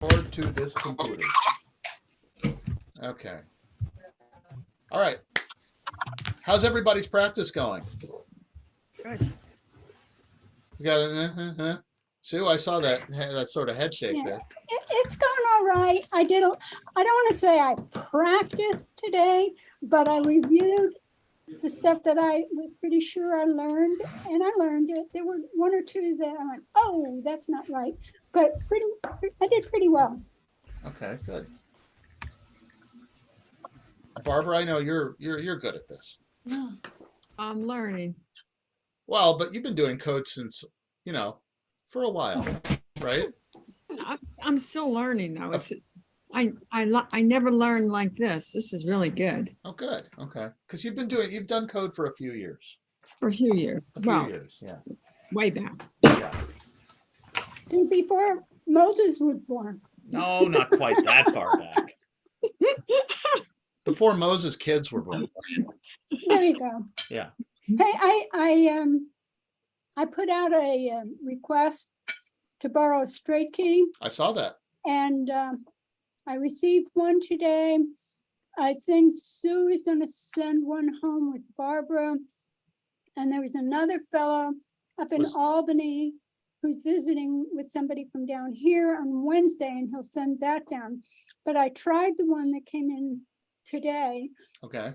Forward to this computer. Okay. All right. How's everybody's practice going? Good. You got it? Sue, I saw that sort of head shake Yeah, there. it's going all right. I don't want to say I practiced today, but I reviewed the stuff that I was pretty sure I learned, and I learned it. There were one or two that I went, oh, that's not right, but I did pretty well. Okay, good. Barbara, I know you're good at this. Yeah. I'm learning. Well, but you've been doing code since, for a while, right? I'm still learning though. Oh. It's I never learned like this. This is really good Oh, good. Okay. Because you've done code for a few years. for a few years. A few Well, years, yeah. way back. Yeah. Since before Moses was born. No, not quite that far back. Before Moses' kids were born. There you go. Yeah. Hey, I put out a request to borrow a straight key, I saw that. and I received one today. I think Sue is going to send one home with Barbara, and there was another fellow up in Albany who's visiting with somebody from down here on Wednesday, and he'll send that down. But I tried the one that came in today. Okay.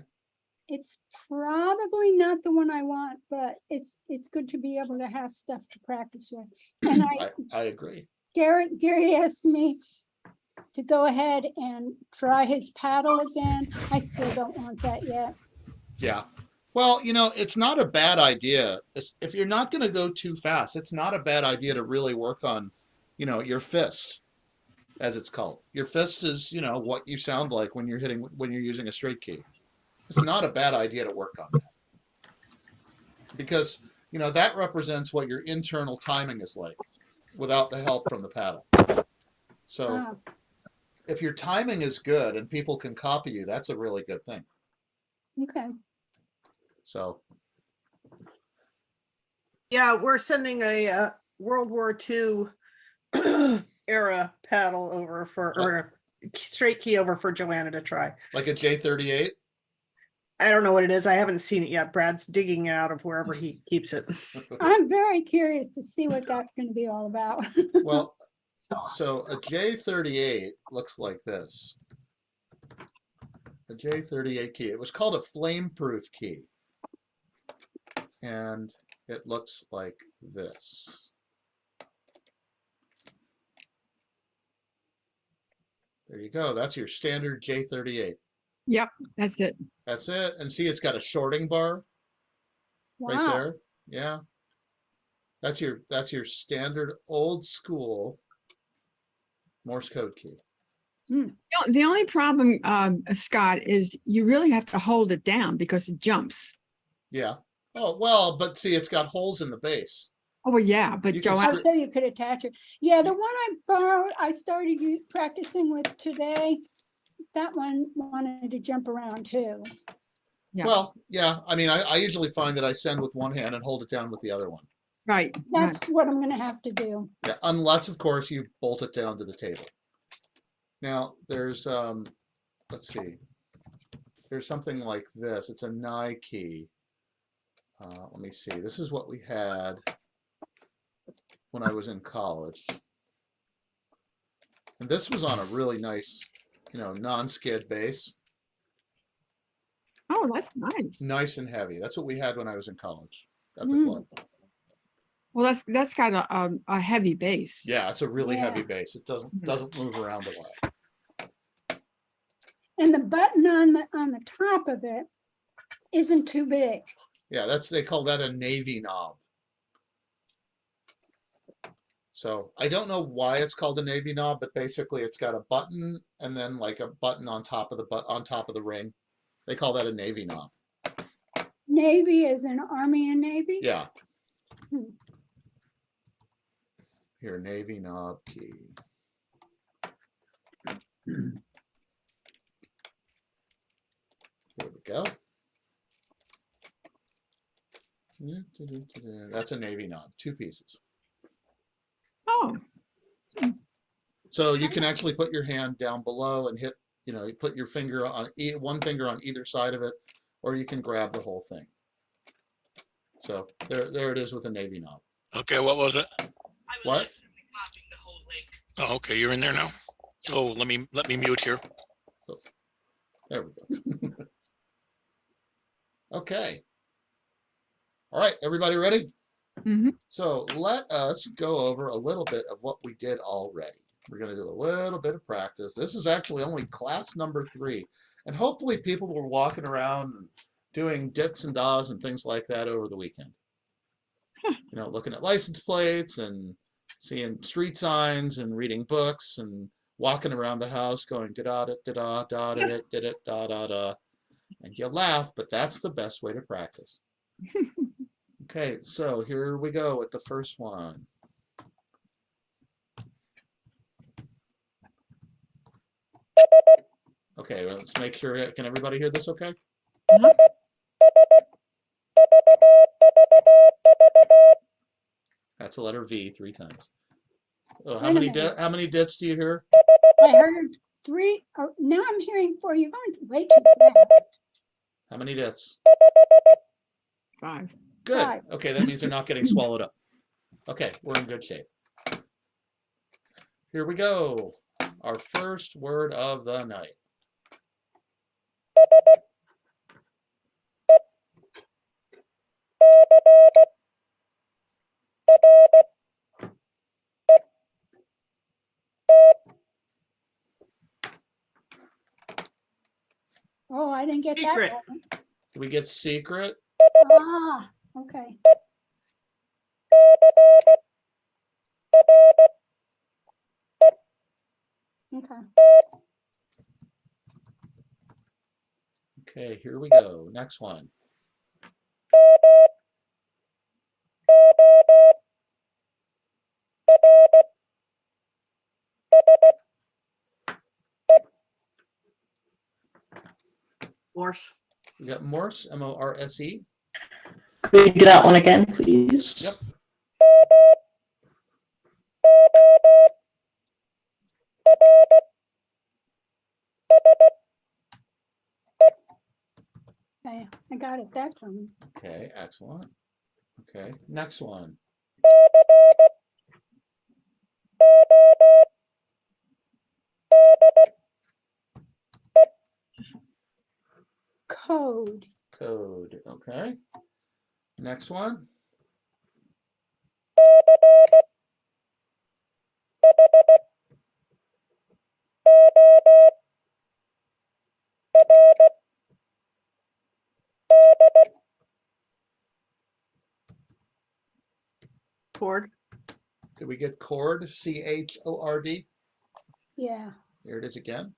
It's probably not the one I want, but it's good to be able to have stuff to practice with. And I agree. Gary asked me to go ahead and try his paddle again. I still don't want that yet. Yeah. Well, it's not a bad idea. If you're not going to go too fast, it's not a bad idea to really work on, your fist, as it's called. Your fist is, what you sound like when you're using a straight key. It's not a bad idea to work on that. Because, that represents what your internal timing is like without the help from the paddle. So if your timing is good and people can copy you, that's a really good thing. Okay. So. Yeah, we're sending a World War II era paddle over or straight key over for Joanna to try. Like a J38? I don't know what it is. I haven't seen it yet. Brad's digging it out of wherever he keeps it. I'm very curious to see what that's going to be all about. Well, so a J38 looks like this. A J38 key. It was called a flame-proof key. And it looks like this. There you go. That's your standard J38. Yep, that's it. That's it. And see, it's got a shorting bar right Wow. there. Yeah. That's your standard old school Morse code key. The only problem, Scott, is you really have to hold it down because it jumps. Yeah. Oh, well, but see, it's got holes in the base. Oh, well, yeah, but You can Joanne, So you could attach it. Yeah, the one I borrowed, I started practicing with today. That one wanted to jump around too. Yeah. Well, yeah. I mean, I usually find that I send with one hand and hold it down with the other one. right. That's what I'm going to have to do. Yeah, unless, of course, you bolt it down to the table. Now, there's, let's see. There's something like this. It's a Nye key. Let me see. This is what we had when I was in college. And this was on a really nice, non-skid base. Oh, that's nice. Nice and heavy. That's what we had when I was in college at the Mm. club. Well, that's got a heavy base. Yeah, it's a really Yeah. heavy base. It doesn't move around a lot. And the button on the top of it isn't too big. Yeah, they call that a navy knob. So I don't know why it's called a navy knob, but basically it's got a button and then like a button on top of the ring. They call that a navy knob. Navy is an Army and Navy. Yeah. Hmm. Here, navy knob key. There we go. That's a navy knob, 2 pieces. Oh, So you can actually put your hand down below and hit, you put your finger on one finger on either side of it, or you can grab the whole thing. So there it is with a Navy knob. Okay, what was it? What? Oh, okay, you're in there now. Oh, let me mute here. There we go. Okay. All right, everybody ready? Mhm. So let us go over a little bit of what we did already. We're going to do a little bit of practice. This is actually only class number 3. And hopefully people were walking around and doing dits and dahs and things like that over the weekend. Looking at license plates and seeing street signs and reading books and walking around the house going da da da da da da da da da da da. And you laugh, but that's the best way to practice. Okay, so here we go with the first one. Okay, well, let's make sure, can everybody hear this okay? Uh-huh. That's a letter V 3 times. Oh, Wait a minute. how many dits do you hear? I heard 3. Oh, now I'm hearing 4. You're going way too fast. How many dits? 5. Good. 5. Okay, that means they're not getting swallowed up. Okay, we're in good shape. Here we go. Our first word of the night. Oh, I didn't get Secret. that one. Do we get secret? Ah, okay. Okay. Okay, here we go. Next one. Morse. We got Morse, M-O-R-S-E. Could we do that one again, please? Yep. Okay, I got it that time. Okay, excellent. Okay, next one. Code. Code. Okay. Next one. Chord. Did we get chord? C-H-O-R-D? Yeah. Here it is again.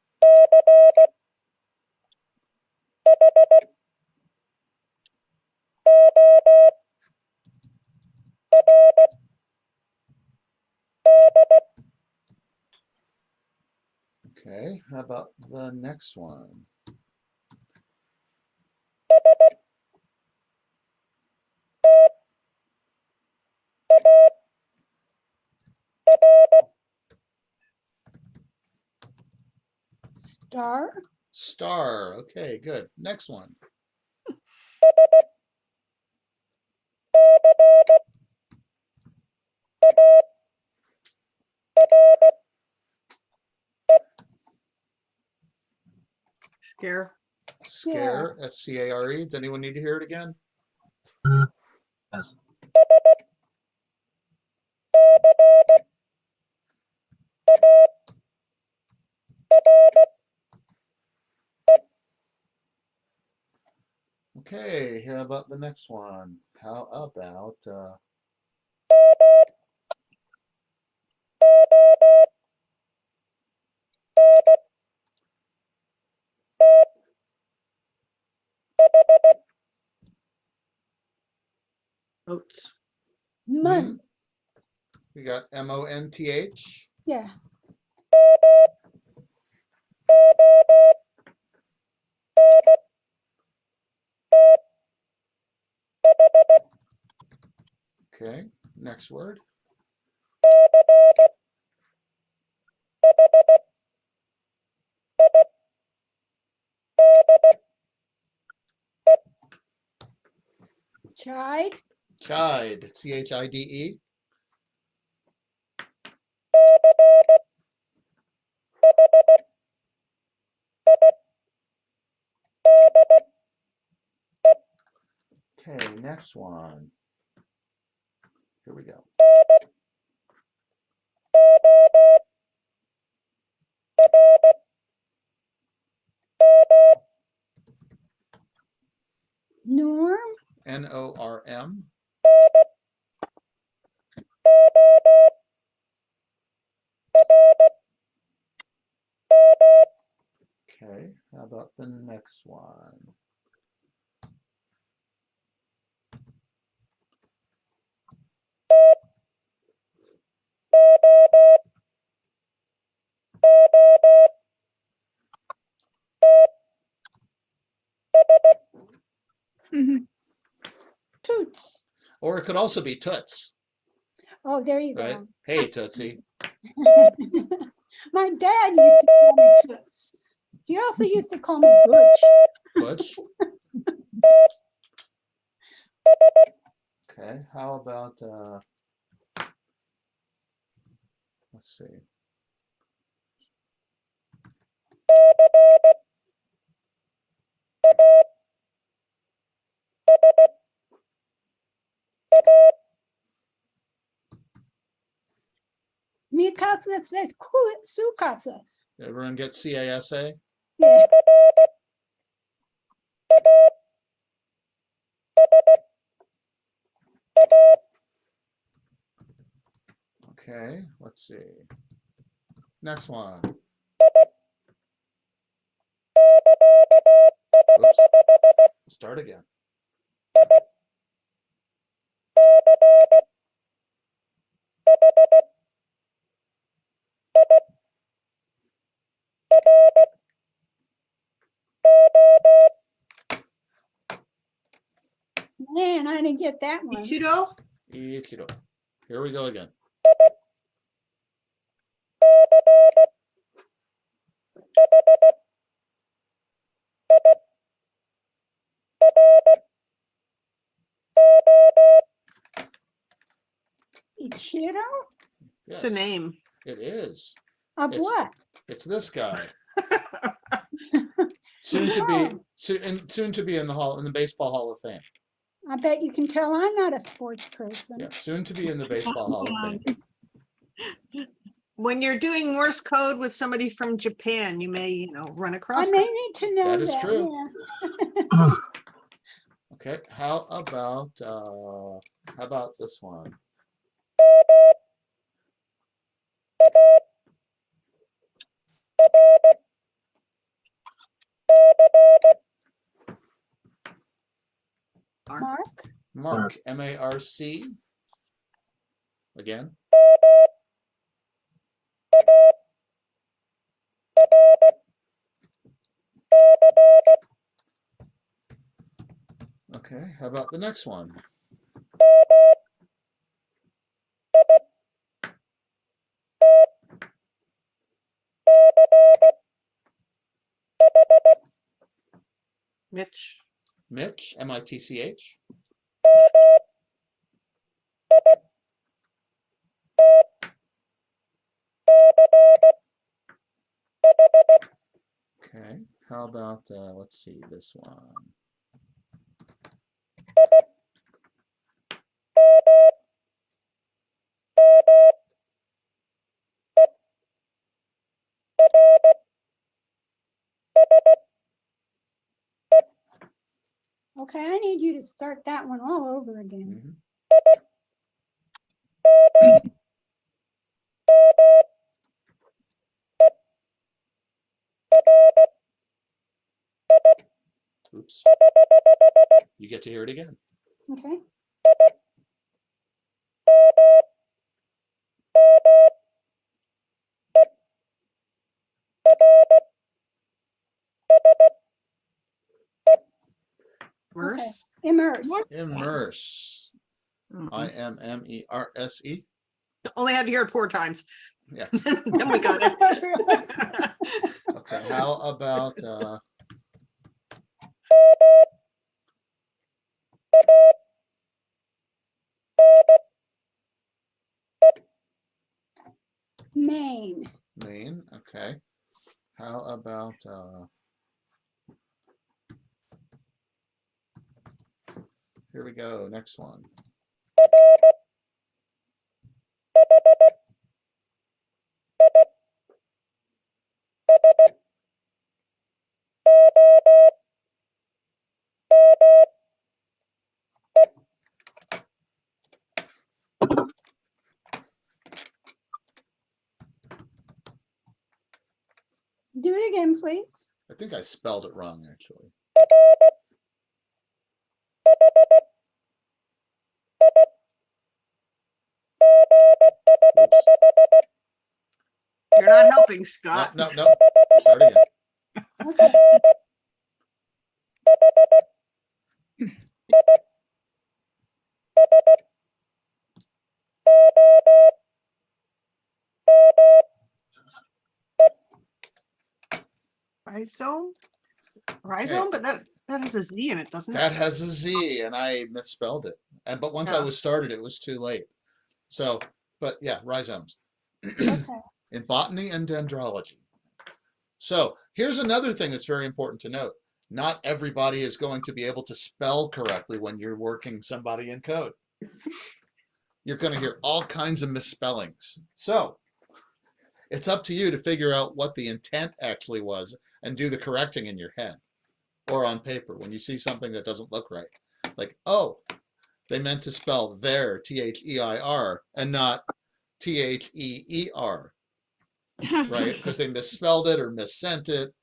Okay, how about the next one? Star. Star. Okay, good. Next one. Scare. Scare. S-C-A-R-E. Does anyone need to hear it again? Yes. Okay, how about the next one? How about Oats. Month. we got M-O-N-T-H. Yeah. Okay, next word. Chide. Chide, Chide. Okay, next one. Here we go. Norm. Norm. Okay, how about the next one? Mhm. Toots. Or it could also be Toots, Oh, there you right? go. Hey, Tootsie. My dad used to call me Toots. He also used to call me Butch. Butch. Okay, how about, let's see. Mi casa says su casa. Everyone get CASA? Yeah. Okay, let's see. Next one. Oops. Start again. Man, I didn't get that one. Ichido? Ikido. Here we go again. Ichiro? It's a Yes, name. it is. Of It's- what? It's this guy. Soon to be soon to be in the Baseball Hall of Fame. I bet you can tell I'm not a sports person. Yeah, soon to be in the Baseball Hall of Fame. When you're doing Morse code with somebody from Japan, you may, run I across may them. need to know That is that. true. Yeah. Okay, how about this one? Mark? Mark, M-A-R-C. Again. Okay, how about the next one? Mitch. Mitch, M-I-T-C-H. Okay, how about, let's see, this one. Okay, I need you to start that one all over again. Mhm. Oops. You get to hear it again. Okay. Merce. Immerse. Immerse. Mhm. I-M-M-E-R-S-E. Only had to hear it 4 times. Yeah. Then we got it. Okay, how about Maine. Maine, okay. How about, here we go, next one. Do it again, please. I think I spelled it wrong, actually. Oops. You're not helping, No, Scott. no, no. Start again. Okay. Rhizome? Rhizome, but that has a Z in it, doesn't That it? has a Z, and I misspelled it. But once I Yeah. was started, it was too late. So, but yeah, rhizomes Okay. in botany and dendrology. So here's another thing that's very important to note. Not everybody is going to be able to spell correctly when you're working somebody in code. You're going to hear all kinds of misspellings. So it's up to you to figure out what the intent actually was and do the correcting in your head or on paper when you see something that doesn't look right. Like, oh, they meant to spell there, T-H-E-I-R, and not T-H-E-E-R, right? Because they misspelled it or missent it,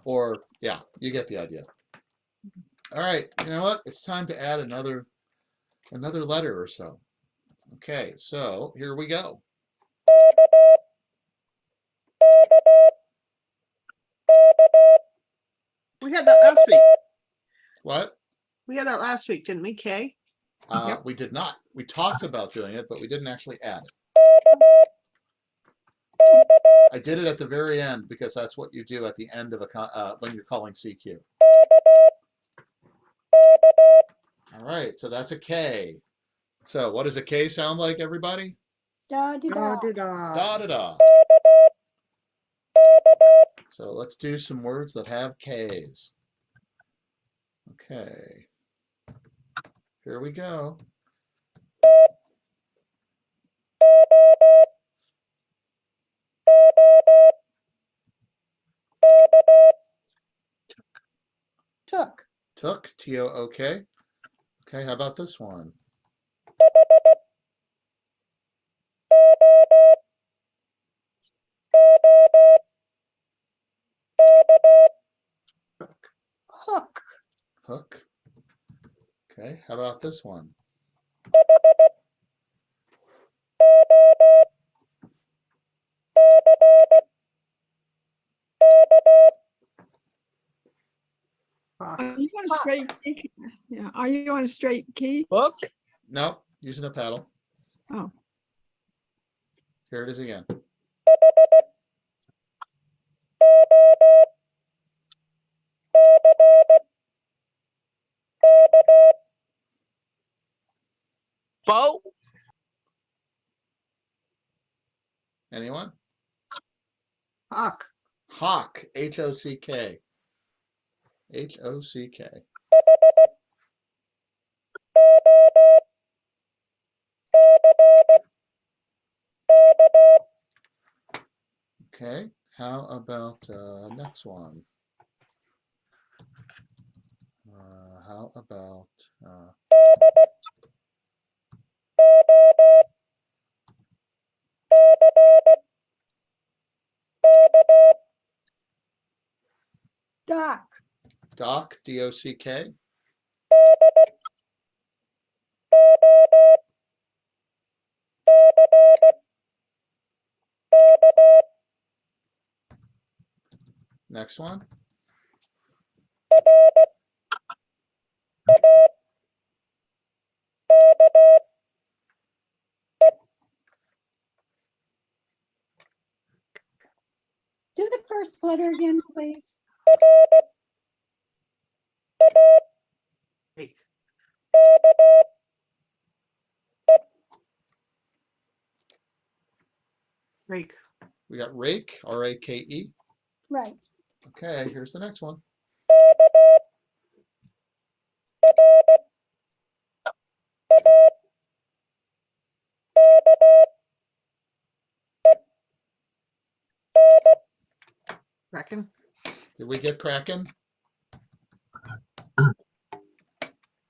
or yeah, you get the idea. All right, you know what? It's time to add another letter or so. Okay, so here we go. We had that last week. What? We had that last week, didn't we, Kay? Yep. We did not. We talked about doing it, but we didn't actually add it. I did it at the very end because that's what you do at the end of a when you're calling CQ. All right, so that's a K. So what does a K sound like, everybody? Da da da. Da da da. So let's do some words that have Ks. Okay. Here we go. Took. Took, T-O-O-K. Okay, how about this one? Hook. Hook. Okay, how about this one? Fuck. Are you on a straight key? Yeah. Are you on a straight key? Book. No, using a paddle. Oh, Here it is again. Boat. Anyone? Fuck. Hock, H-O-C-K. H-O-C-K. Okay, how about next one? How about Dock. Dock, D-O-C-K? Next one? Do the first letter again, please. Rake. Rake. We got rake, R-A-K-E. Right. Okay, here's the next one. Reckon. Did we get Kraken? Hey, I'm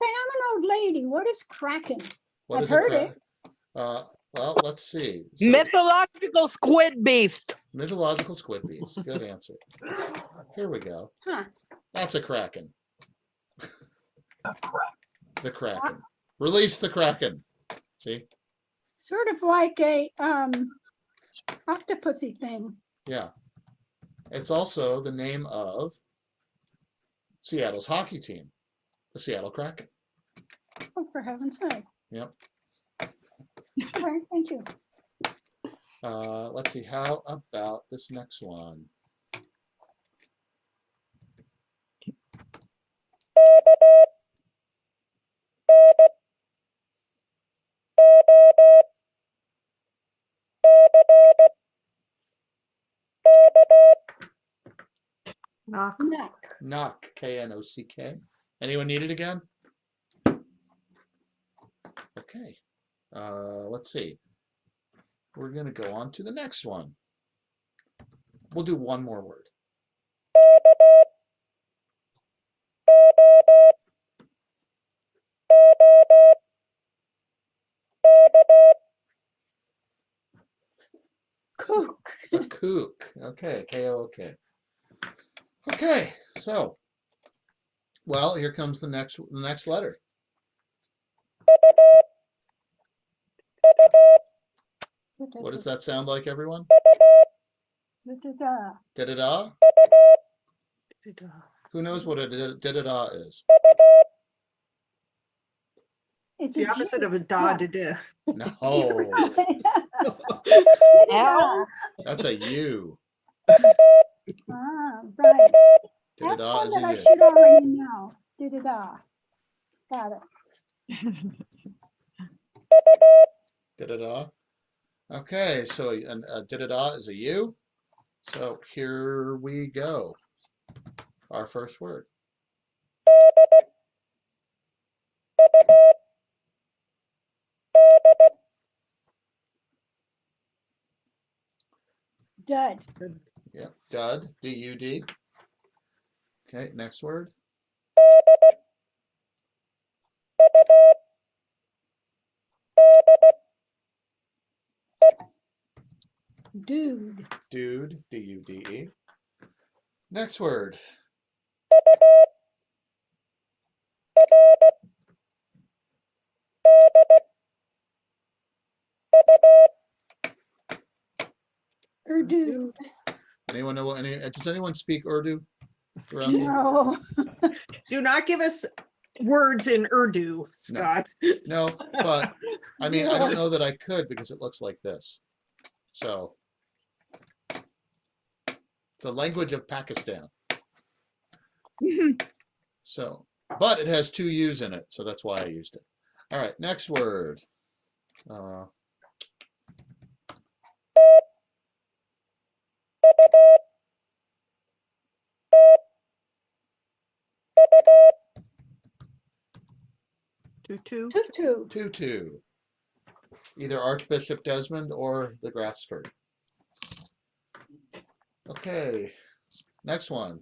an old lady. What is Kraken? What I've is a heard crack? it. Well, let's see. So, Mythological squid beast. mythological squid beast. Good answer. Here we go. Huh. That's a Kraken. Correct. The Kraken. Release the Kraken. See? Sort of like a octopusy thing. Yeah. It's also the name of Seattle's hockey team, the Seattle Kraken. Oh, for heaven's sake. Yep. All right, thank you. Let's see. How about this next one? Knock. Neck. Knock. K-N-O-C-K. Anyone need it again? Okay. Let's see. We're going to go on to the next one. We'll do one more word. Kook. A kook. Okay. K-O-O-K. Okay. So, well, here comes the next letter. What does that sound like, everyone? Da-da-da. Da-da-da? Who knows what a da-da-da is? It's It's the opposite of a da da da. No, L. that's a U. Ah, right. That's Da-da-da one is that a I U. should already know. Da-da-da. Got it. Da-da-da. Okay, so da-da-da is a U. So here we go. Our first word. Dud. Yep, dud, D-U-D. Okay, next word. Dude. Dude, D-U-D-E. Next word. Urdu. Anyone know does anyone speak Urdu around here? No. Do not give us words in Urdu, Scott. No, but I mean, I don't know that I could because it looks like this. So it's a language of Pakistan. So, but it has two U's in it, so that's why I used it. All right, next word. Tutu. Tutu. Tutu. Either Archbishop Desmond or the grass skirt. Okay, next one.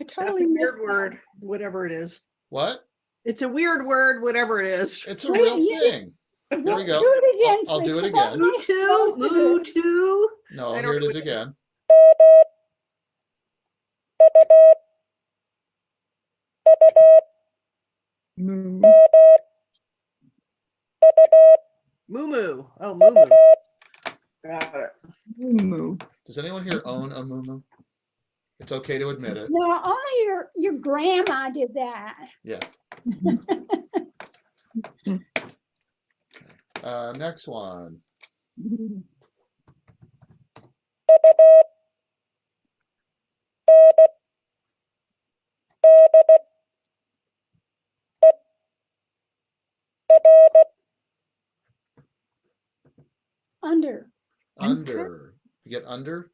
I That's totally a missed weird word, whatever it is. What? It's a weird word, whatever it is. It's a Wait, real you- thing. that. Here we go. Do it again. I'll do please, it 'cause that again. makes Mutu, sense of it. mutu. No, I don't here it know is what- again. Moo. Moo. Oh, moo. Got it. Moo. Does anyone here own a muumuu? It's okay to admit it. No, only your grandma did that. Yeah. Next one. Under. Under. You get under?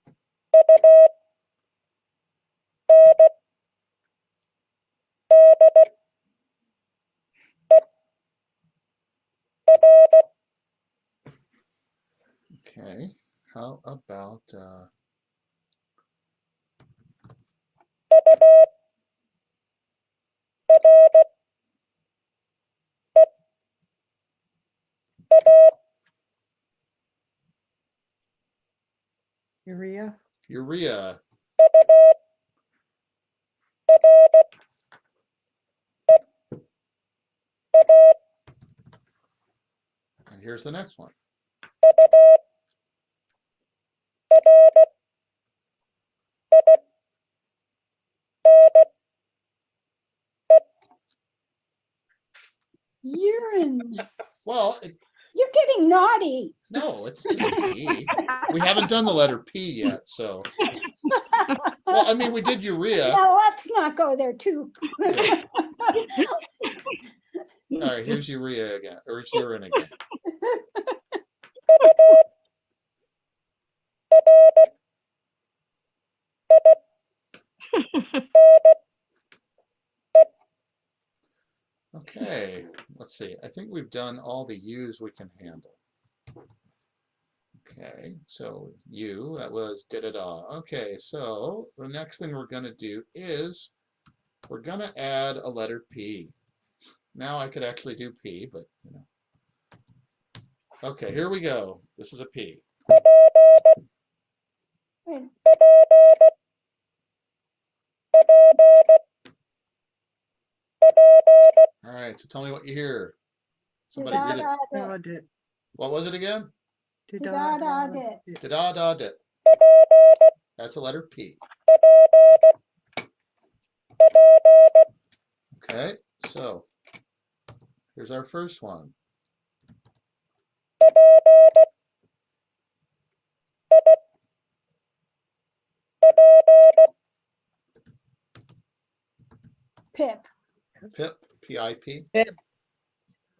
Okay. How about Urea. urea? And here's the next one. Urine. Well, You're getting naughty. no, it's P. We haven't done the letter P yet, so. Well, I mean, we did urea. Now, let's not go there too. Yeah. All right, here's urea again, or it's urine again. Okay, let's see. I think we've done all the U's we can handle. Okay, so U, that was da-da-da. Okay, so the next thing we're gonna do is we're gonna add a letter P. Now I could actually do P, but you know. Okay, here we go. This is a P. Wait. All right, so tell me what you hear. Somebody read it. Da-da-da. What was it again? Da-da-da. Da-da-da-da. That's a letter P. Okay, so here's our first one. Pip. Pip, P-I-P. Pip.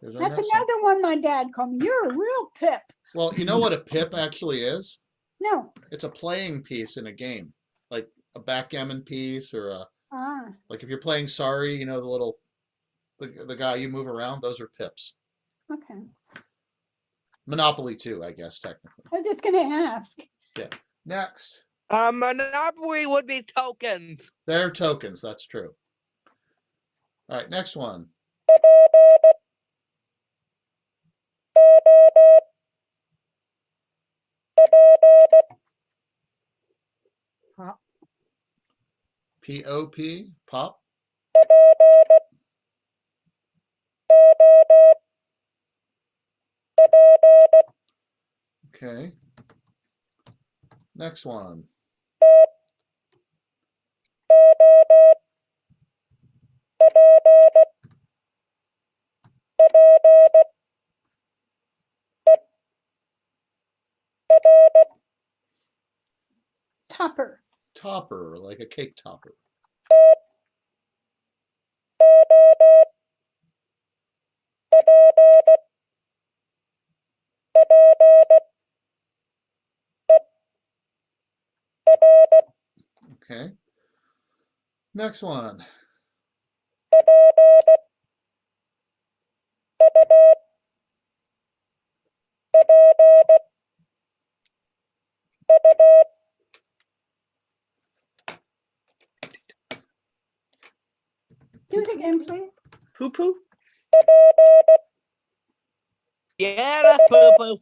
Here's our That's next one. another one my dad called me. You're a real pip. Well, you know what a pip actually is? No. It's a playing piece in a game, like a backgammon piece or a, Ah, like if you're playing Sorry, you know, the little, the guy you move around, those are pips. okay. Monopoly too, I guess, technically. I was just gonna ask. Next, Monopoly would be tokens. they're tokens, that's true. All right, next one. Pop. P-O-P, pop. Okay. Next one. Topper. Topper, like a cake topper. Okay. Next one. Do it again, please. Poo poo. Yeah, that's poo poo.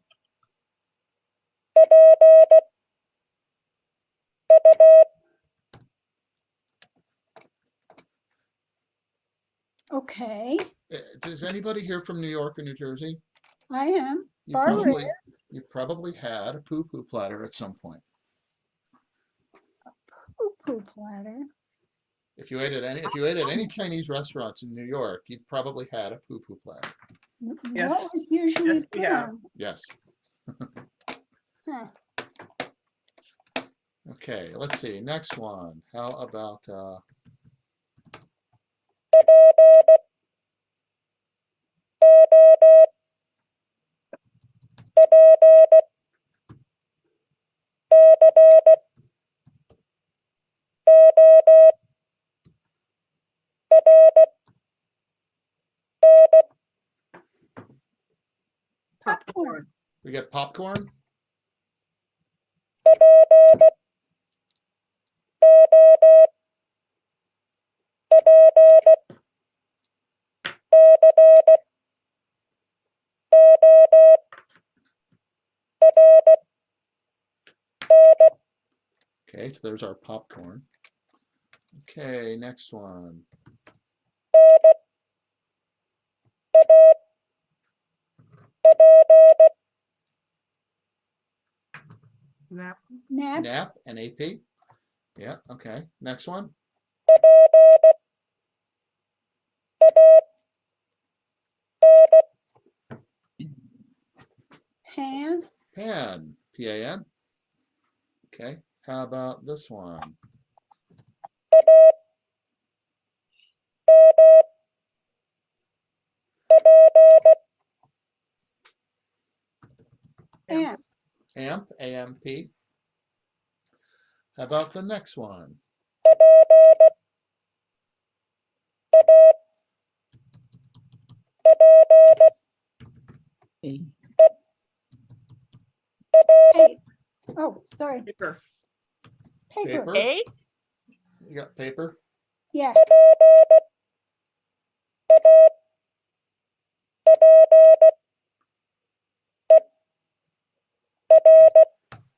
Okay, Does anybody here from New York or New Jersey? I am. You Barbara probably, is. you probably had a poo-poo platter at some point. Poo-poo platter. If you ate at any Chinese restaurants in New York, you probably had a poo-poo platter. What Yes. was usually Yes, we put have. on? Yes. Huh. Okay, let's see. Next one. How about Popcorn. we get popcorn? Okay, so there's our popcorn. Okay, next one. Nap. Nap. Nap, N-A-P. Yeah, okay. Next one. Pan. Pan, P-A-N. Okay, how about this one? Amp. Amp, A-M-P. How about the next one? A. Tape. Oh, sorry. Paper. Paper. Paper? Eh? You got paper? Yeah.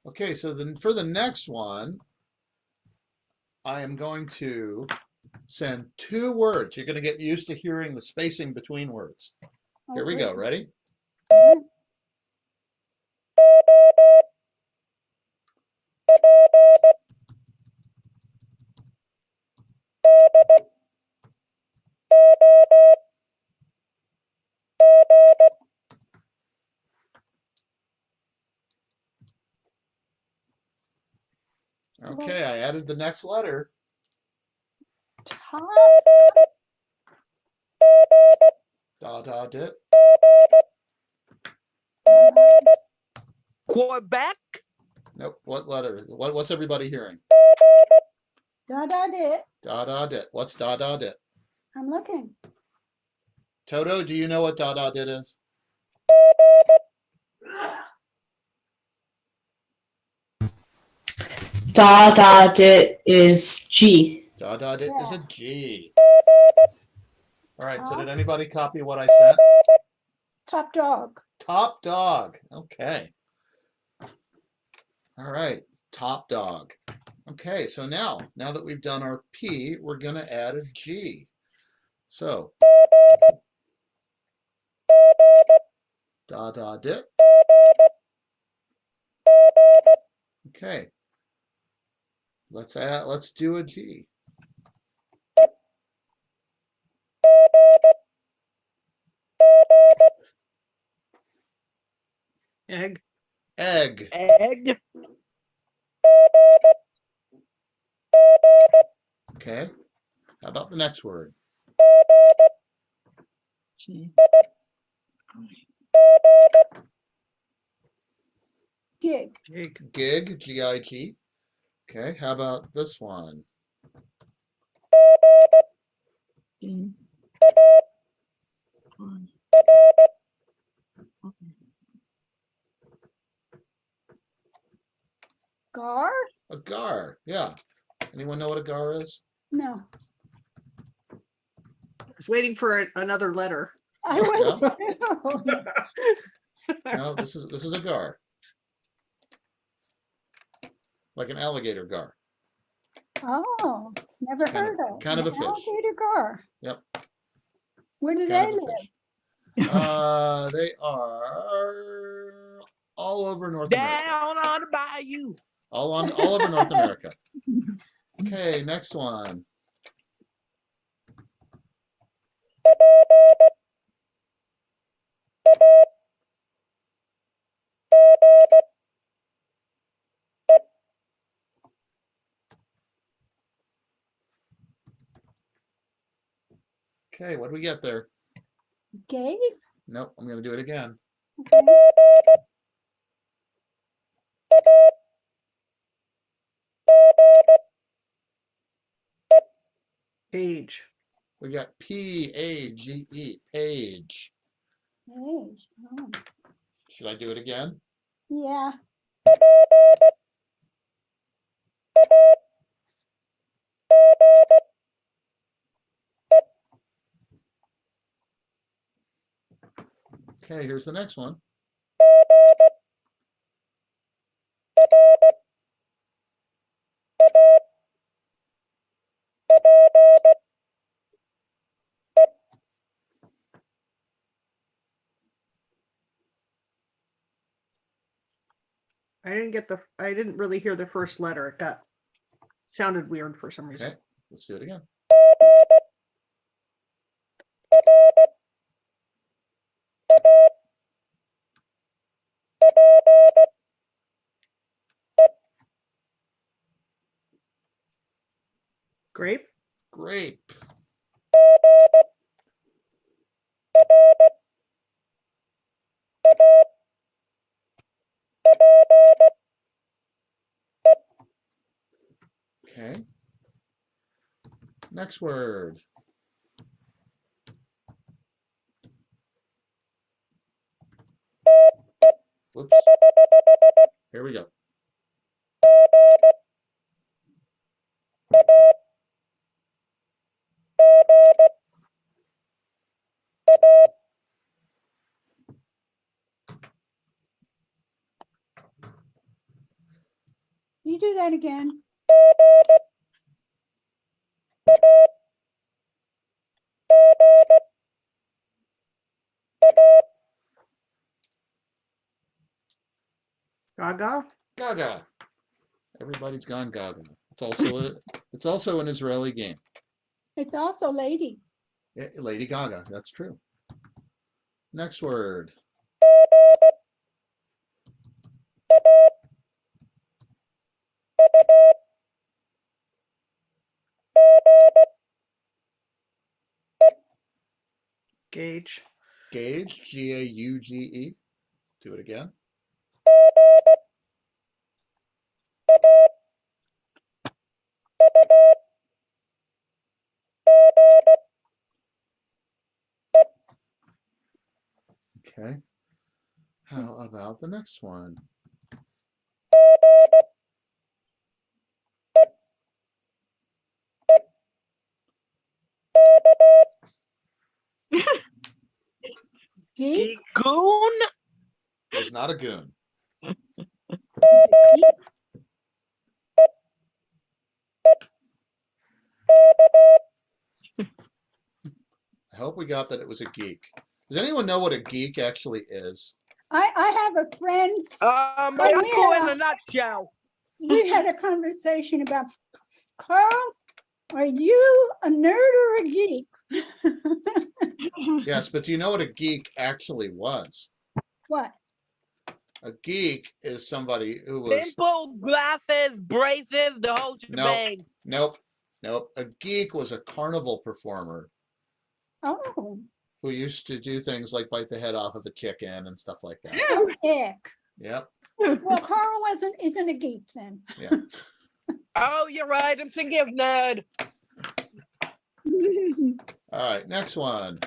Okay, so then for the next one, I am going to send 2 words. You're going to get used to hearing the spacing between words. Here we go. Ready? Alright. Okay, I added the next letter. Top. Da da dit. Quebec? Nope. What letter? What's everybody hearing? Da da dit. Da da dit. What's da da dit? I'm looking. Toto, do you know what da da dit is? Da da dit is G. Da da dit is a Yeah. G. All right. So Top. did anybody copy what I sent? Top dog. Top dog. Okay. All right. Top dog. Okay. So now that we've done our P, we're going to add a G. So da da dit. Okay. Let's do a G. Egg. Egg. Egg? Okay. How about the next word? G. Gig. Gig. Gig. G-I-G. Okay. How about this one? G. I. Gar. A gar. Yeah. Anyone know what a gar is? No. I was waiting for another letter. I was too. No, this is a gar. Like an alligator gar. Oh, never It's kind heard of. kind of An a fish. alligator gar. Yep. Where do Kind they of a live? fish. They are all over North America. Down on the bayou. All over North America. Okay, next one. Okay, what do we get there? Gave? Nope, I'm gonna do it again. Okay. Page. We got P-A-G-E, page. Page. Oh. Should I do it again? Yeah. Okay, here's the next one. I didn't really hear the first letter. It sounded weird for some reason. Okay, let's do it again. Grape. Grape. Okay. Next word. Whoops. Here we go. You do that again. Gaga. Gaga. Everybody's gone gaga. It's also an Israeli game. It's also lady. Lady Gaga, that's true. Next word. Gauge. Gauge, G-A-U-G-E. Do it again. Okay. How about the next one? Geek? Goon? Is not a goon. Is it geek? I hope we got that it was a geek. Does anyone know what a geek actually is? I have a friend. But we Yahoo had in a- a nutshell. We had a conversation about, Carl, are you a nerd or a geek? Yes, but do you know what a geek actually was? What? A geek is somebody who was Simple glasses, braces, the whole nope, shebang. nope, nope. A geek was a carnival performer Oh, who used to do things like bite the head off of a chicken and stuff like that. oh, heck. Yep. Well, Carl isn't a geek then. Yeah. Oh, you're right. I'm thinking of nerd. All right, next one.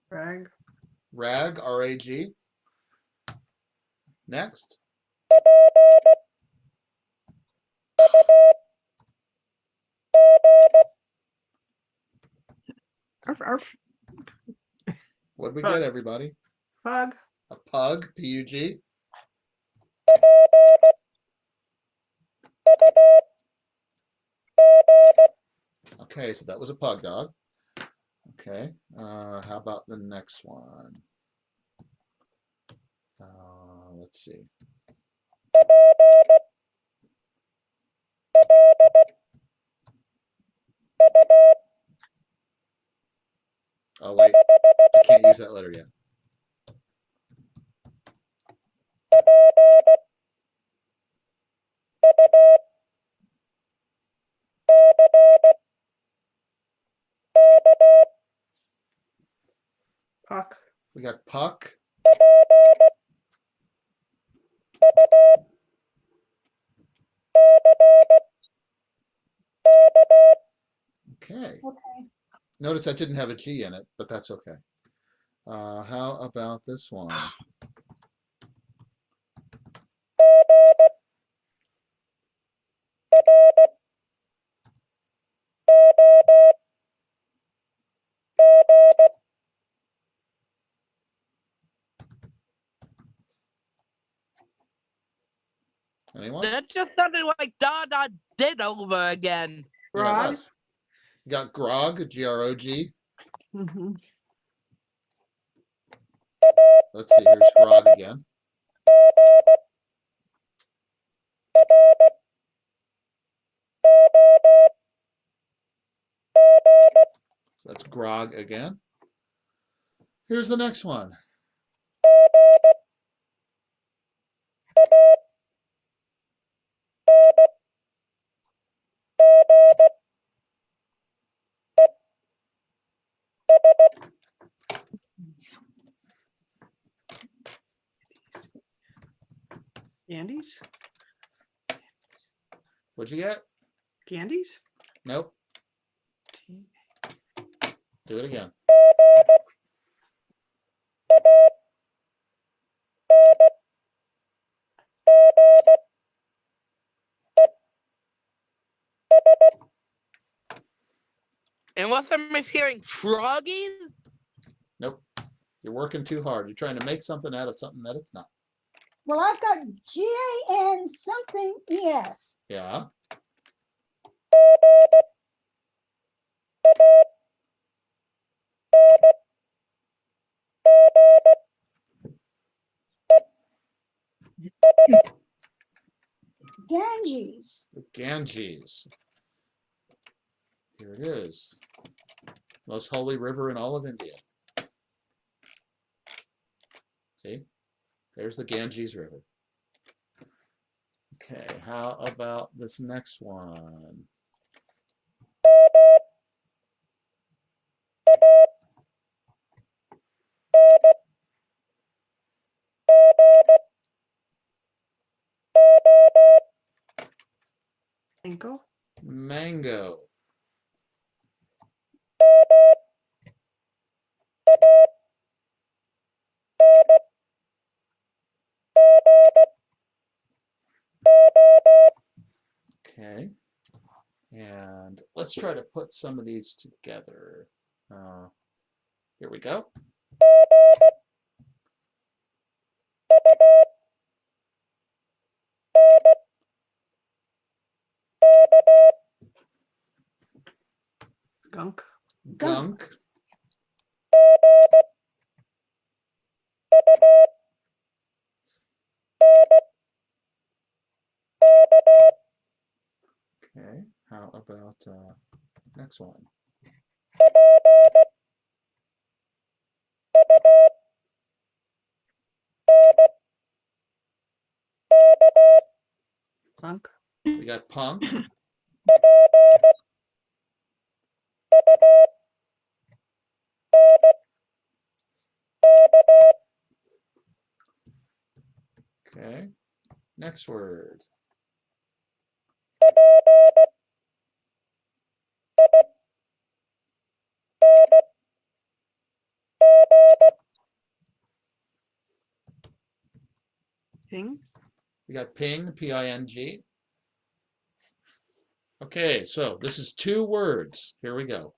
Rag. Rag, R-A-G. Next. Arf, arf. What did we get, everybody? Pug. A pug, P-U-G. Okay, so that was a pug dog. Okay, how about the next one? Let's see. Oh, wait, I can't use that letter yet. Puck. We got puck. Okay. Okay. Notice I didn't have a G in it, but that's okay. How about this one? Anyone? That just sounded like Dada did over again. Yeah, it Grog. was. You got grog, Grog. Mhm. Let's see, here's grog again. So that's grog again. Here's the next one. Gandies. What'd you get? Gandies. Nope. Do it again. Unless I'm mishearing froggies? Nope. You're working too hard. You're trying to make something out of something that it's not. Well, I've got GAN something ES. Yeah. Ganges. The Ganges. Here it is. Most holy river in all of India. See? There's the Ganges River. Okay, how about this next one? Ankle. Mango. Okay. And let's try to put some of these together. Here we go. Gunk. Gunk. Okay, how about next one? Punk. We got punk. Okay, next word. Ping. We got ping, P-I-N-G. Okay, so this is two words. Here we go.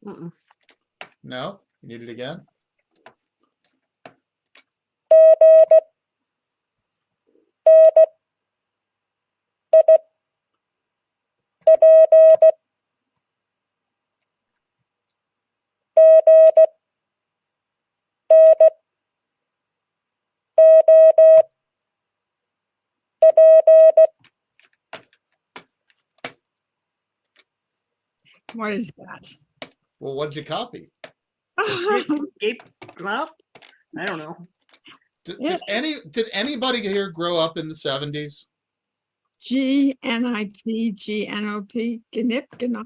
Mm-mm. No? You need it again? What is that? Well, what'd you copy? Gape up? I don't know. Did anybody here grow up in the 70s? GNIP, GNOP, Gnip, Gnop.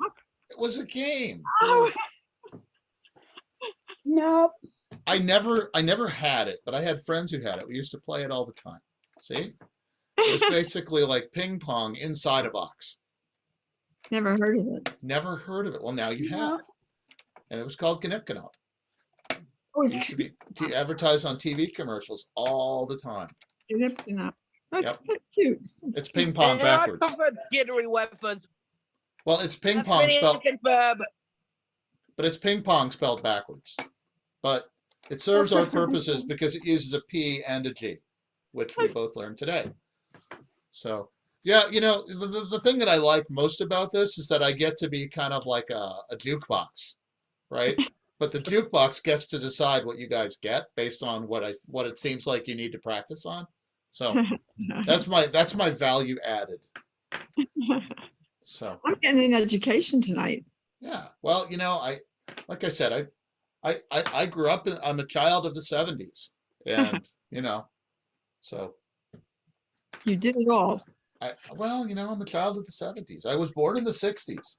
It was a game. Oh, Nope. I never had it, but I had friends who had it. We used to play it all the time. See? It was basically like ping pong inside a box. never heard of it. Never heard of it. Well, now you have. No. And it was called Gnip. Oh, It used to be advertised on TV commercials all the time. Gnip, Gnop. That's, Yep. that's cute. It's ping pong They are backwards. confederate weapons. Well, it's ping That's pong pretty spelled, confirmed. but it's ping pong spelled backwards. But it serves our purposes because it uses a P and a G, which we both learned today. So, yeah, the thing that I like most about this is that I get to be kind of like a jukebox, right? But the jukebox gets to decide what you guys get based on what it seems like you need to practice on. So that's my value added. So I'm getting an education tonight. yeah, well, like I said, I grew up I'm a child of the 70s, and so You did it all. I'm a child of the 70s. I was born in the 60s.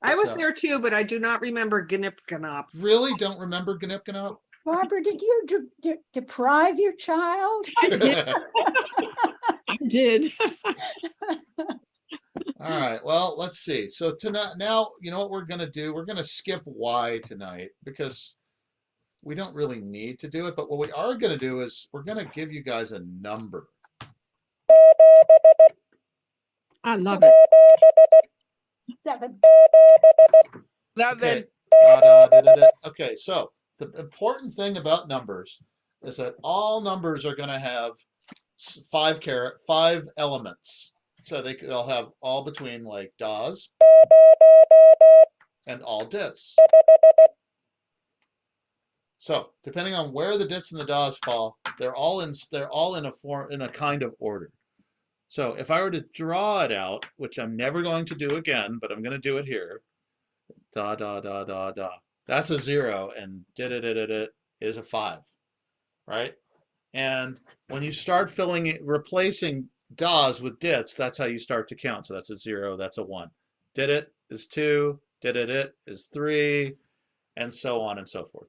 I was So- there too, but I do not remember Gnip Gnop. Really don't remember Gnip. Barbara, did you deprive your child? I did. All right, well, let's see. So tonight, now, you know what we're going to do? We're going to skip Y tonight because we don't really need to do it. But what we are going to do is we're going to give you guys a number. I love it. 7. Okay. 7. Okay, so the important thing about numbers is that all numbers are going to have 5 elements. So they'll have all between like DAs and all dits. So depending on where the dits and the DAs fall, they're all in a kind of order. So if I were to draw it out, which I'm never going to do again, but I'm going to do it here. Da da da da da. That's a 0, and it is a 5, right? And when you start replacing DAs with dits, that's how you start to count. So that's a 0, that's a 1. Did it is 2, did it is 3, and so on and so forth.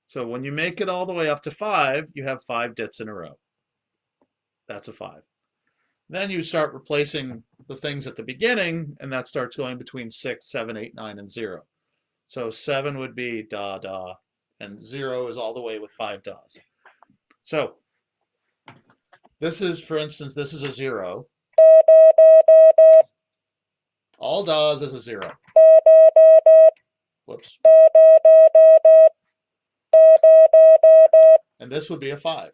So when you make it all the way up to 5, you have 5 dits in a row. That's a 5. Then you start replacing the things at the beginning, and that starts going between 6, 7, 8, 9, and 0. So 7 would be da da, and 0 is all the way with 5 DAs. So this is, for instance, this is a 0. All DAs is a 0. Whoops. And this would be a 5.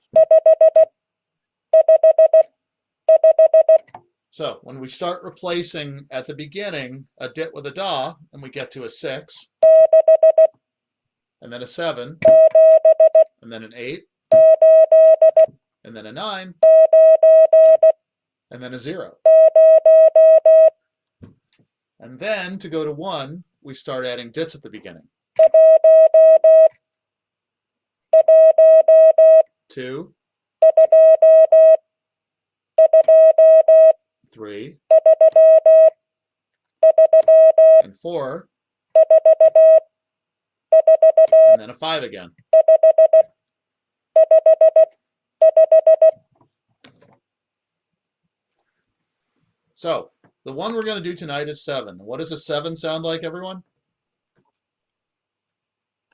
So when we start replacing at the beginning a dit with a DA, and we get to a 6, and then a 7, and then an 8, and then a 9, and then a 0. And then to go to 1, we start adding dits at the beginning. 2, 3, and 4, and then a 5 again. So the one we're going to do tonight is 7. What does a 7 sound like, everyone?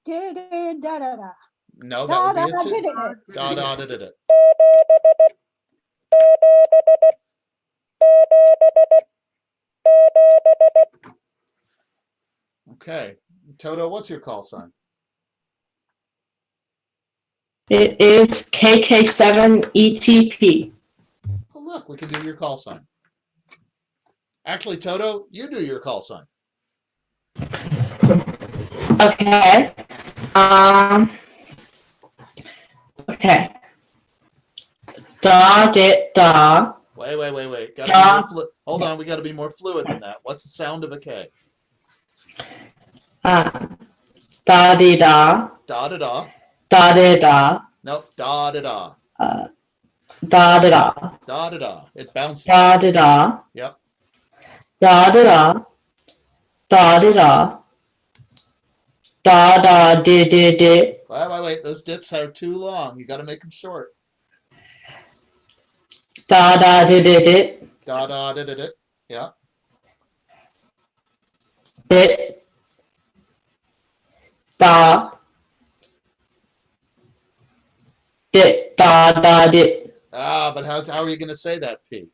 Da da da da da. No, Da that da would be a 2. da da. Da da da da. Okay, Toto, what's your call sign? It is KK7ETP. Oh, look, we can do your call sign. Actually, Toto, you do your call sign. Okay. Um. Okay. Da did da Wait. Got to be more da. fluid. Hold on, we got to be more fluid than that. What's the sound of a K? Da di da Da da da. da di da Nope. Da da da. da di da Da da da. It bounces. da di da Yep. da di da da di da da di. Wait. Those dits are too long. You got to make them short. Da di. Da da da da da. Yeah. Bit da dit da dit Ah, but how are you going to say that P?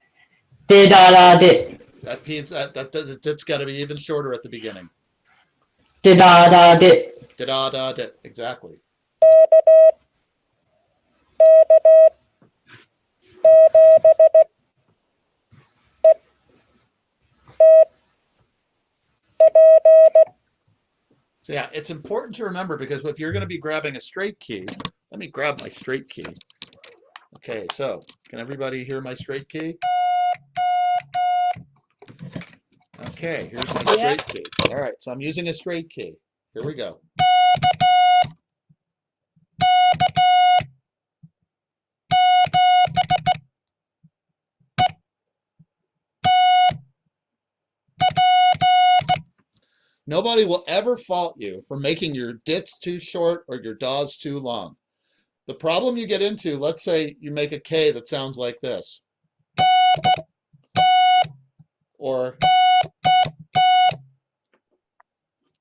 di da dit That P that dit's got to be even shorter at the beginning. di da dit. Da da da da. Exactly. So yeah, it's important to remember because if you're going to be grabbing a straight key, let me grab my straight key. Okay, so can everybody hear my straight key? Okay, here's my straight key. All right, so I'm using a straight key. Here we go. Nobody will ever fault you for making your dits too short or your daws too long. The problem you get into, let's say you make a K that sounds like this. Or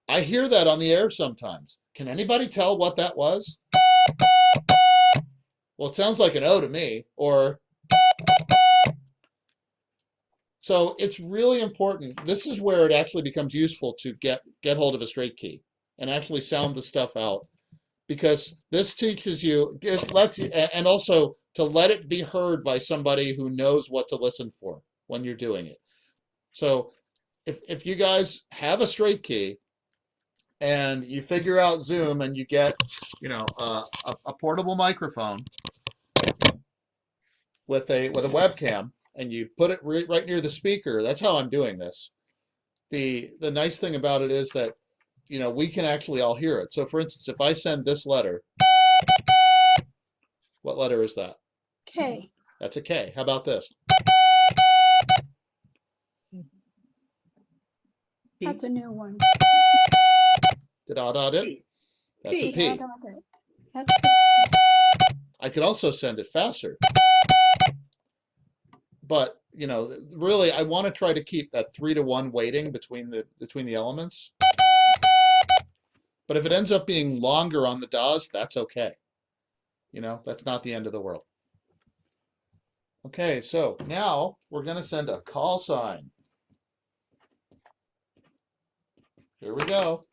I hear that on the air sometimes. Can anybody tell what that was? Well, it sounds like an O to me. Or so it's really important. This is where it actually becomes useful to get hold of a straight key and actually sound the stuff out, because this teaches you, it lets you, and also to let it be heard by somebody who knows what to listen for when you're doing it. So if you guys have a straight key and you figure out Zoom and you get, a portable microphone with a webcam and you put it right near the speaker, that's how I'm doing this. The nice thing about it is that we can actually all hear it. So for instance, if I send this letter, what letter is that? K. That's a K. How about this? That's a new one. Da-da-da-da. That's a P. P. That's I could also send it faster. But, really I want to try to keep that 3-to-1 weighting between the elements. But if it ends up being longer on the DAWs, that's okay. That's not the end of the world. Okay, so now we're going to send a call sign. Here we go.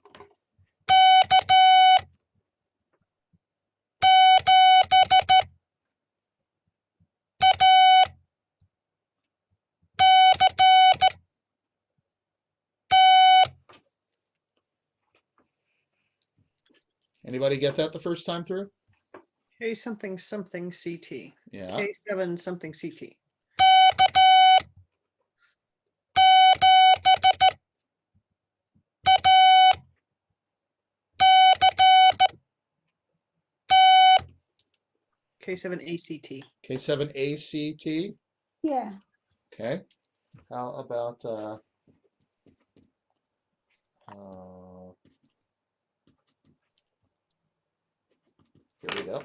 Anybody get that the first time through? K something something CT. Yeah. K7 something CT. K7 ACT. K7 ACT. yeah. Okay. How about here we go.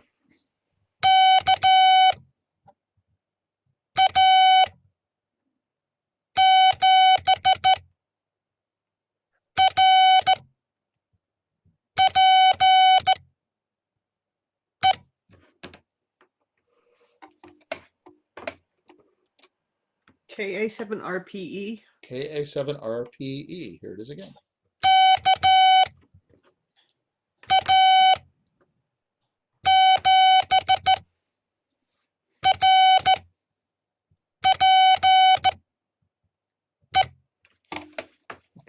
KA7 RPE. KA7 RPE. Here it is again.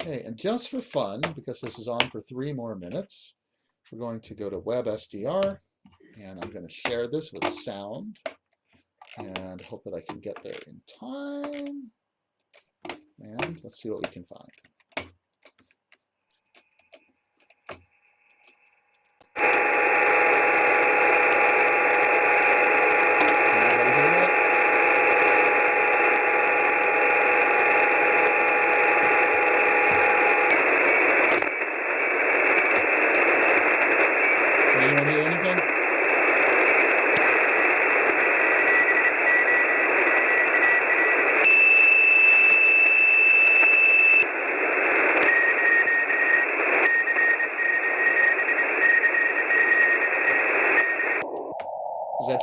Okay, and just for fun, because this is on for 3 more minutes, we're going to go to WebSDR, and I'm going to share this with sound, and hope that I can get there in time. And let's see what we can find. Everybody hear that? Anyone hear anything?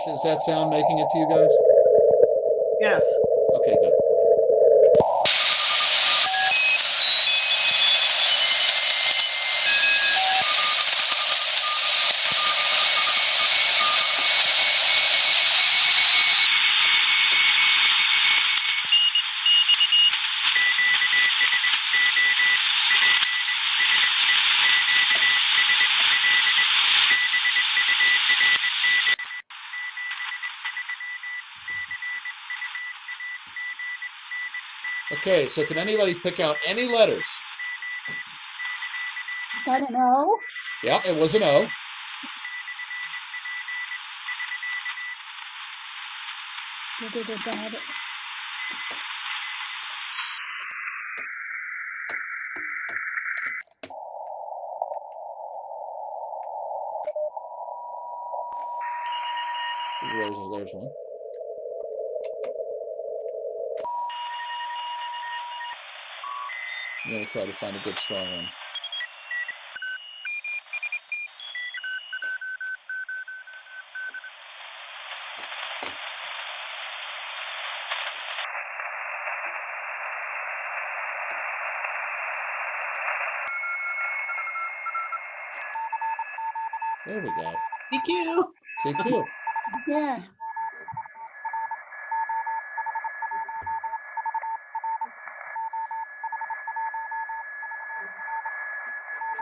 Is that sound making it to you guys? Yes. Okay, good. Okay, so can anybody pick out any letters? I don't know. Yeah, it was an O. Da-da-da-da-da. There's one. I'm going to try to find a good strong one. There we go. DQ. CQ. Yeah.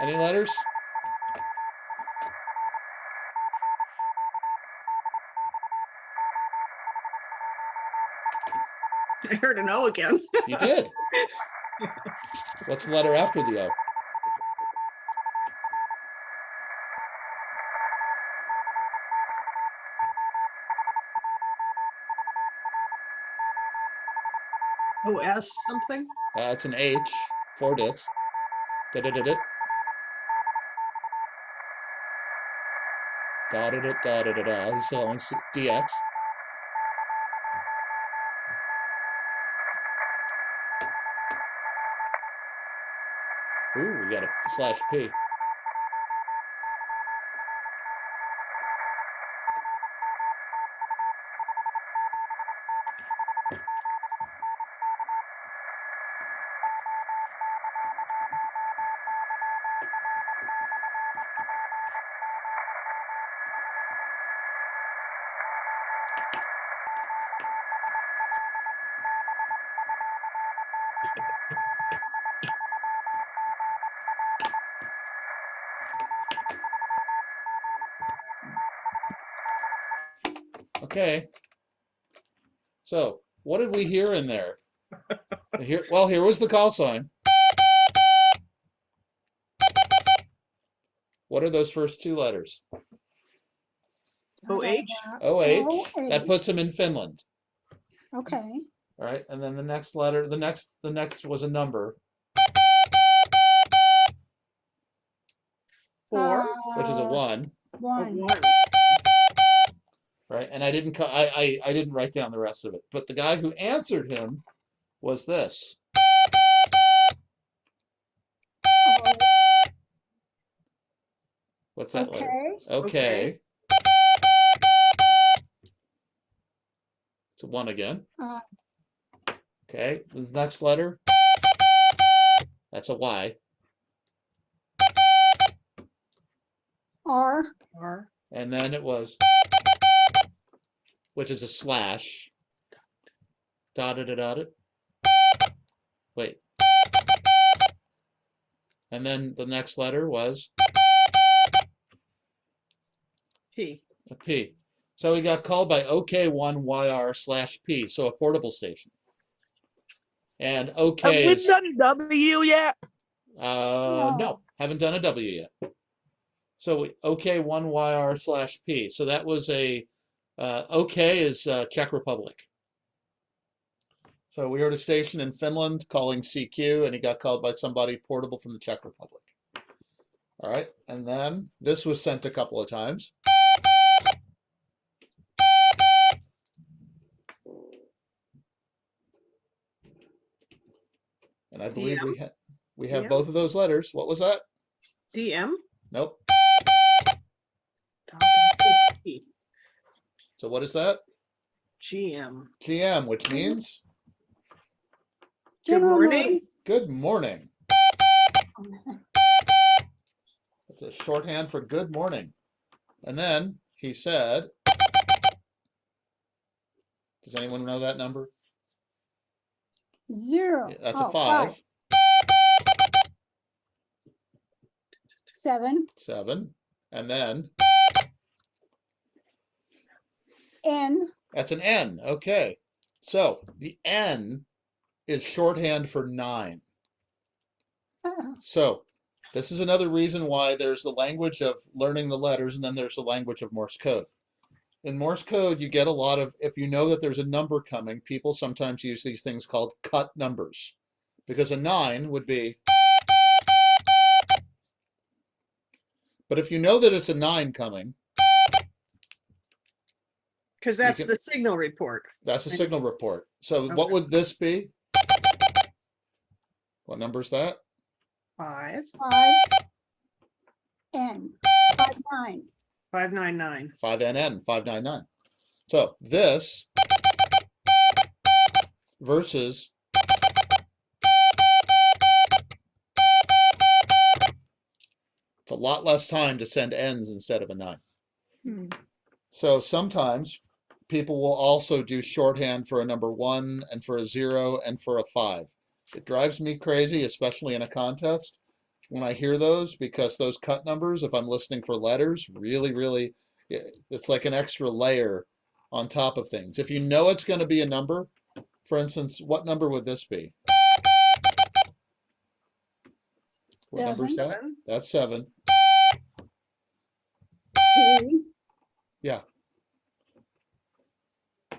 Any letters? I heard an O again. You did. What's the letter after the O? OS something? It's an H. 4 bits. Da-da-da-da. Da-da-da-da-da-da-da. He's spelling DX. Ooh, we got a slash P. Okay. So, what did we hear in there? Here was the call sign. What are those first 2 letters? OH? OH. That OH. puts him in Finland. Okay. All right, and then the next letter, the next was a number, 4? which is a 1, Oh, 1. 1. right? And I didn't write down the rest of it. But the guy who answered him was this. What's that letter? Okay. Okay. It's a 1 again. Uh, Okay, the next letter, that's a Y. R. R. And then it was, which is a slash. Dotted. Wait. And then the next letter was P. a P. So he got called by OK1YR/P, so a portable station. And Have OK we is done W yet? no, haven't done a W yet. So OK1YR/P. So that was a OK is Czech Republic. So we heard a station in Finland calling CQ, and he got called by somebody portable from the Czech Republic. All right, and then this was sent a couple of times. And I believe we have DM? both of those letters. What was that? DM. Nope. Dot, dot, P. So what is that? GM. GM, which means Good General morning. good morning. Motors. That's a shorthand for good morning. And then he said, does anyone know that number? 0. Yeah, that's Oh, a 5. 7. 7. And then N. that's an N. Okay. So the N is shorthand for 9. So this is another reason why there's the language of learning the letters, and then there's the language of Morse code. In Morse code, you get a lot of, if you know that there's a number coming, people sometimes use these things called cut numbers. Because a 9 would be, but if you know that it's a 9 coming, Because that's can- the signal report. that's a signal report. So what Okay. would this be? What number is that? 5. 5. N. 5, 9. 599. 5NN, 599. So this versus it's a lot less time to send N's instead of a 9. Hmm. So sometimes people will also do shorthand for a number 1 and for a 0 and for a 5. It drives me crazy, especially in a contest, when I hear those, because those cut numbers, if I'm listening for letters, really, it's like an extra layer on top of things. If you know it's going to be a number, for instance, what number would this be? What number is that? 7. That's 7. T. Yeah.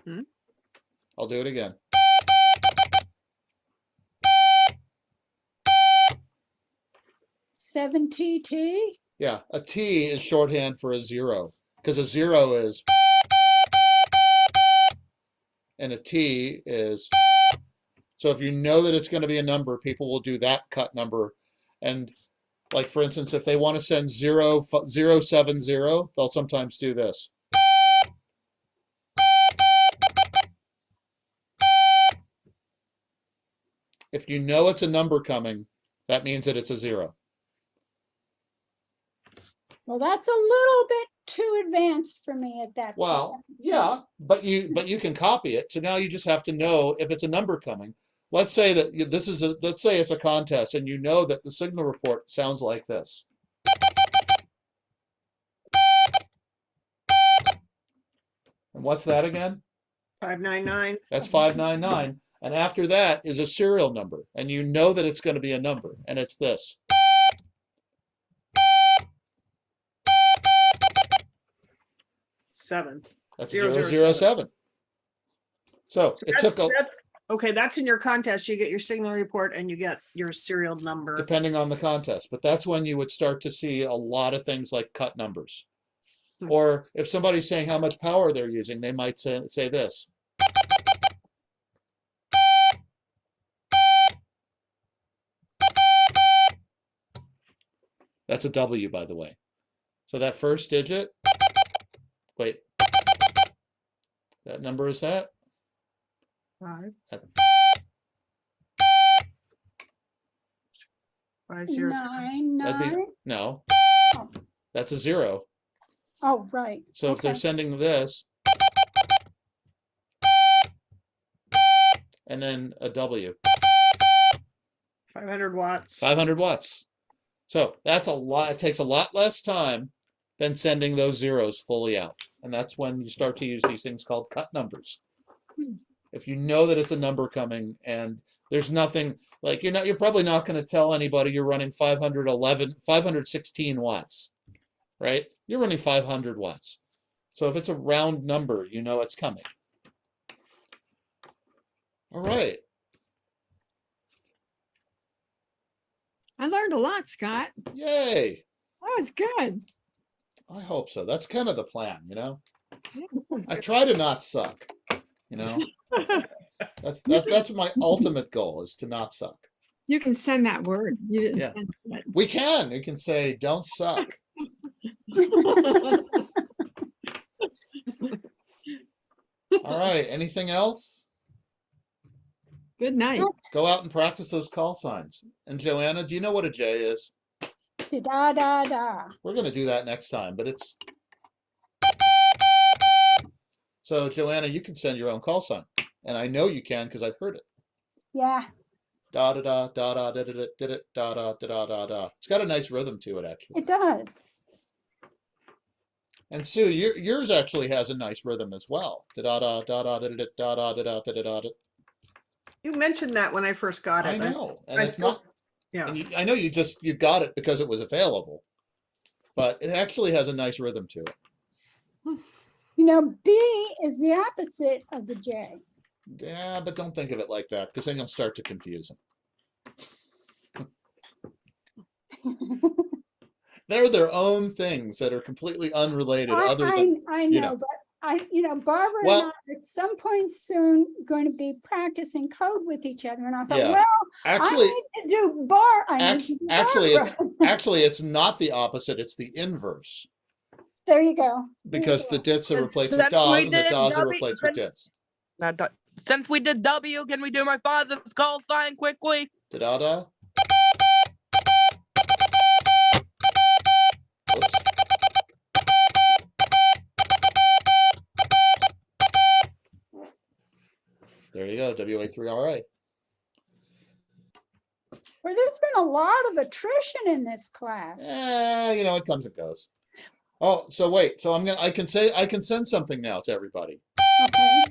Hmm? I'll do it again. Seven TT. Yeah, a T is shorthand for a 0, because a 0 is, and a T is, so if you know that it's going to be a number, people will do that cut number. And like, for instance, if they want to send 070, they'll sometimes do this. If you know it's a number coming, that means that it's a 0. Well, that's a little bit too advanced for me at that Well, point. yeah, but you can copy it. So now you just have to know if it's a number coming. Let's say that this is let's say it's a contest, and you know that the signal report sounds like this. And what's that again? 599. That's 599. And after that is a serial number, and you know that it's going to be a number, and it's this. Seven. That's Zero, 007. So it took a, That's okay. That's in your contest. You get your signal report and you get your serial number. depending on the contest, but that's when you would start to see a lot of things like cut numbers. Hmm. Or if somebody's saying how much power they're using, they might say this. That's a W, by the way. So that first digit, wait, that number is that? 5. That- 500. 9, That'd be, 9. no, Oh. that's a 0. Oh, right. So if they're Okay. sending this, and then a W, 500 watts. 500 watts. So that's a lot. It takes a lot less time than sending those zeros fully out. And that's when you start to use these things called cut numbers. If you know that it's a number coming and there's nothing like you're probably not going to tell anybody you're running 516 watts, right? You're running 500 watts. So if it's a round number, you know it's coming. All right. I learned a lot, Scott. Yay. That was good. I hope so. That's kind of the plan, Yeah, that was I good. try to not suck, That's my ultimate goal is to not suck. You can send that word. You didn't Yeah. send it. We can say don't suck. All right. Anything else? Good night. Go out and practice those call signs. And Joanna, do you know what a J is? Da da da. We're going to do that next time, but it's. So Joanna, you can send your own call sign. And I know you can because I've heard it. Yeah, Da da da da da da da da da da da da da da. It's got a nice rhythm to it, actually. it does. And Sue, yours actually has a nice rhythm as well. Da da da da da da da da da da da da da. You mentioned that when I first got it. I know, and I it's still- not. Yeah. And I know you got it because it was available, but it actually has a nice rhythm to it. You know, B is the opposite of the J. Yeah, but don't think of it like that because then you'll start to confuse them. They're their own things that are completely unrelated. Other than I you know, know. but Barbara Well- and I at some point soon going to be practicing code with each other. And I thought, Yeah. well, actually, I need to do actually, Barbara. it's not the opposite. It's the inverse There you go. because the dits are And replaced with since das we and the did das are W, replaced with dits. Now, since we did W, can we do my father's call sign quickly? Da da da. Oops. There you go, WA3RA. Well, there's been a lot of attrition in this class. It comes and goes. Oh, so wait, so I can send something now to everybody. Okay.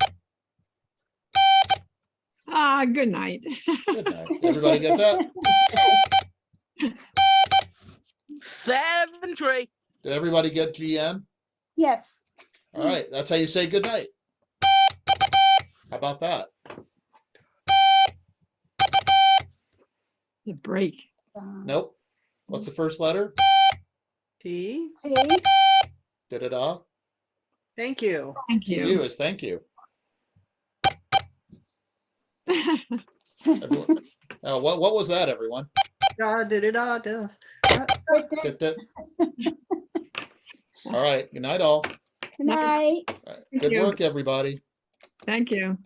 Good night. Good night. Everybody get that? 7 tree. Did everybody get GN? Yes. All right, that's how you say good night. How about that? The break. Nope. What's the first letter? T. T. Da-da-da. Thank you. Thank you. You is thank you. Everyone. What was that, everyone? Da da da da da. Did that- All right. Good night, all. Good night. All right. Thank Good you. work, everybody. Thank you.